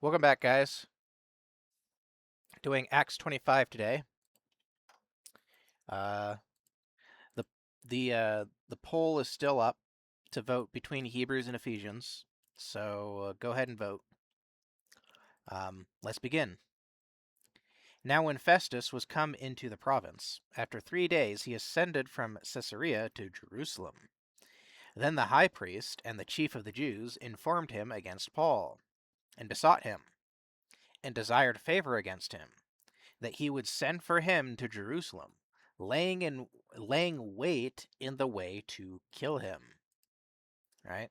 Welcome back, guys. Doing Acts 25 today. Uh, the the poll is still up to vote between Hebrews and Ephesians, so go ahead and vote. Let's begin. Now, when Festus was come into the province, after 3 days he ascended from Caesarea to Jerusalem. Then the high priest and the chief of the Jews informed him against Paul, and besought him, and desired favor against him, that he would send for him to Jerusalem, laying wait in the way to kill him. Right?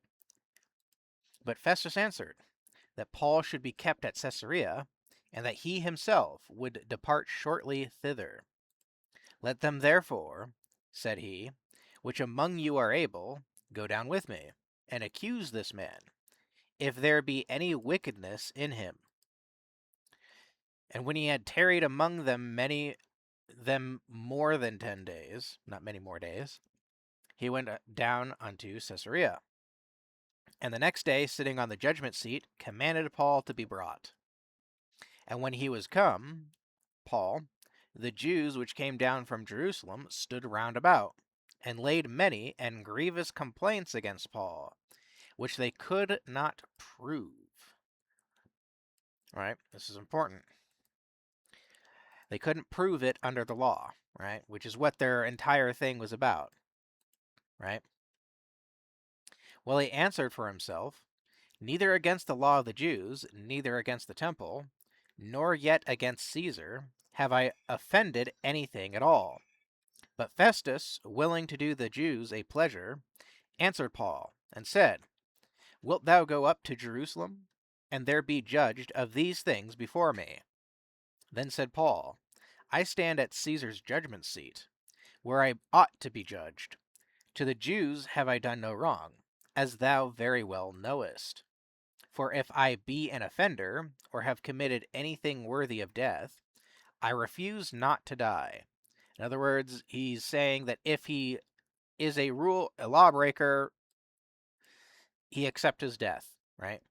But Festus answered that Paul should be kept at Caesarea, and that he himself would depart shortly thither. Let them therefore, said he, which among you are able, go down with me, and accuse this man, if there be any wickedness in him. And when he had tarried among them more than 10 days, not many more days, he went down unto Caesarea. And the next day, sitting on the judgment seat, commanded Paul to be brought. And when he was come, Paul, the Jews which came down from Jerusalem stood round about, and laid many and grievous complaints against Paul, which they could not prove. Right? This is important. They couldn't prove it under the law, right? Which is what their entire thing was about, right? Well, he answered for himself, neither against the law of the Jews, neither against the temple, nor yet against Caesar, have I offended anything at all. But Festus, willing to do the Jews a pleasure, answered Paul, and said, Wilt thou go up to Jerusalem, and there be judged of these things before me? Then said Paul, I stand at Caesar's judgment seat, where I ought to be judged. To the Jews have I done no wrong, as thou very well knowest. For if I be an offender, or have committed anything worthy of death, I refuse not to die. In other words, he's saying that if he is a lawbreaker, he accepts his death, right?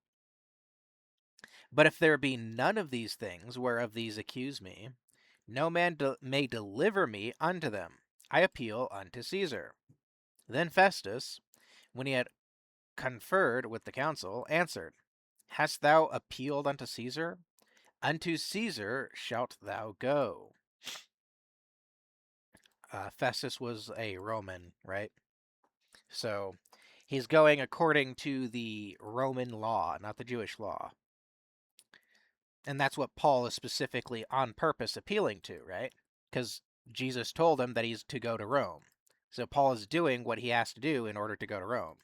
But if there be none of these things whereof these accuse me, no man may deliver me unto them. I appeal unto Caesar. Then Festus, when he had conferred with the council, answered, Hast thou appealed unto Caesar? Unto Caesar shalt thou go. Festus was a Roman, right? So he's going according to the Roman law, not the Jewish law. And that's what Paul is specifically on purpose appealing to, right? Because Jesus told him that he's to go to Rome. So Paul is doing what he has to do in order to go to Rome,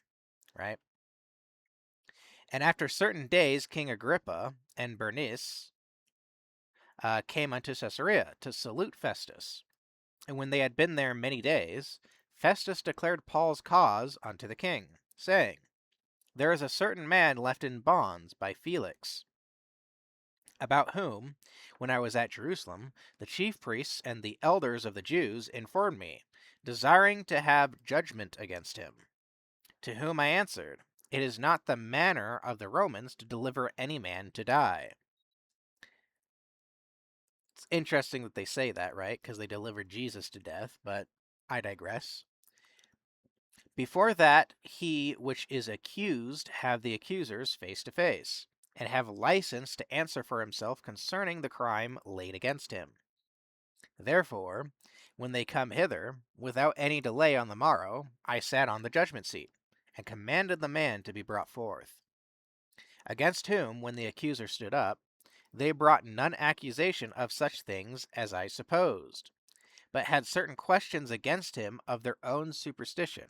right? And after certain days, King Agrippa and Bernice came unto Caesarea to salute Festus. And when they had been there many days, Festus declared Paul's cause unto the king, saying, There is a certain man left in bonds by Felix, about whom, when I was at Jerusalem, the chief priests and the elders of the Jews informed me, desiring to have judgment against him. To whom I answered, It is not the manner of the Romans to deliver any man to die. It's interesting that they say that, right? Because they delivered Jesus to death, but I digress. Before that, he which is accused have the accusers face to face, and have license to answer for himself concerning the crime laid against him. Therefore, when they come hither, without any delay on the morrow, I sat on the judgment seat, and commanded the man to be brought forth. Against whom, when the accuser stood up, they brought none accusation of such things as I supposed, but had certain questions against him of their own superstition,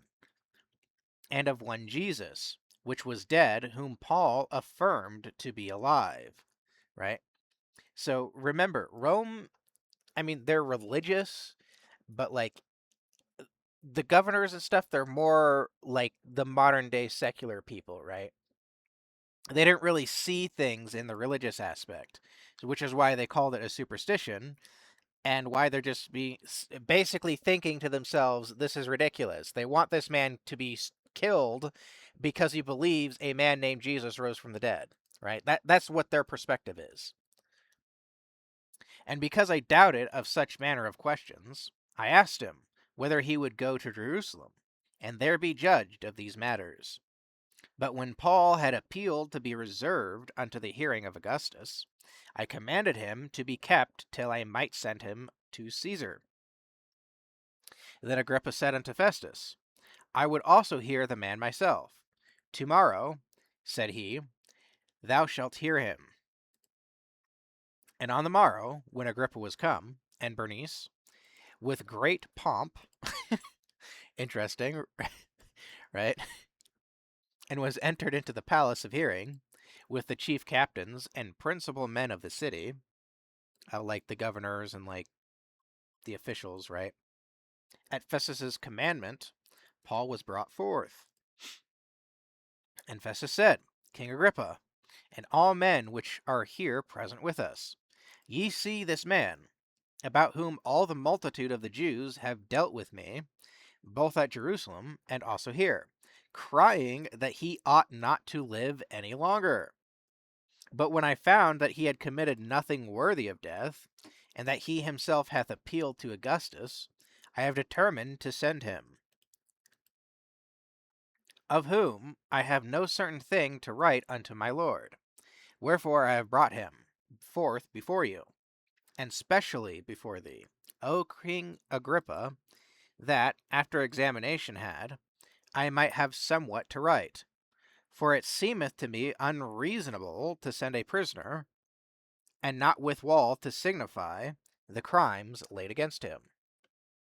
and of one Jesus, which was dead, whom Paul affirmed to be alive. Right? So remember, Rome, I mean, they're religious, but like the governors and stuff, they're more like the modern day secular people, right? They didn't really see things in the religious aspect, which is why they called it a superstition, and why they're just basically thinking to themselves, this is ridiculous. They want this man to be killed because he believes a man named Jesus rose from the dead, right? That's what their perspective is. And because I doubted of such manner of questions, I asked him whether he would go to Jerusalem, and there be judged of these matters. But when Paul had appealed to be reserved unto the hearing of Augustus, I commanded him to be kept till I might send him to Caesar. Then Agrippa said unto Festus, I would also hear the man myself. Tomorrow, said he, thou shalt hear him. And on the morrow, when Agrippa was come, and Bernice, with great pomp, interesting, right, and was entered into the palace of hearing, with the chief captains and principal men of the city, like the governors and like the officials, right? At Festus's commandment, Paul was brought forth. And Festus said, King Agrippa, and all men which are here present with us, ye see this man, about whom all the multitude of the Jews have dealt with me, both at Jerusalem and also here, crying that he ought not to live any longer. But when I found that he had committed nothing worthy of death, and that he himself hath appealed to Augustus, I have determined to send him, of whom I have no certain thing to write unto my lord. Wherefore I have brought him forth before you, and specially before thee, O King Agrippa, that, after examination had, I might have somewhat to write. For it seemeth to me unreasonable to send a prisoner, and not withal to signify the crimes laid against him.